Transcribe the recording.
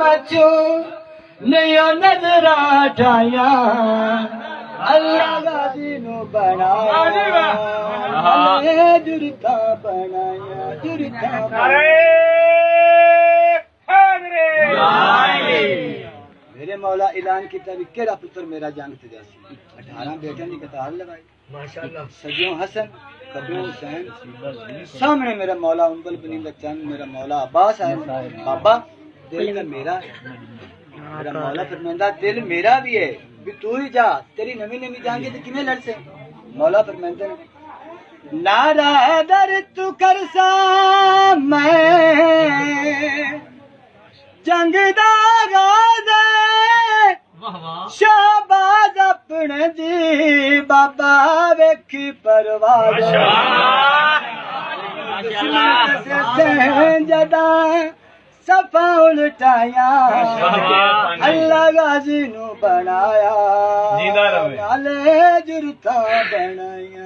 मचू नयो नजर आया अल्लाह गाजी नु बनाया जुरता बनाया जुरता मेरे मौला ऐलान किया भी केड़ा पुत्र मेरा जंग ते जासी 18 बेटियां की कतार लगाई माशाअल्लाह सजियों हसन कबियों हुसैन सामने मेरा मौला उम्बल बनी बच्चन मेरा मौला अब्बास है बाबा दिल का मेरा है मेरा मौला फरमांदा दिल मेरा भी है भी तू ही जा तेरी नवी नवी जाएंगे तो किमें लड़ से मौला फरमांदा नारा दर तू कर सा मैं जंग दा गाज़ शाबाज अपने दी बाबा वेखी परवाज जदा सफा उल्टाया अल्लाह गाजी नु बनाया नाले जुरता बनाया।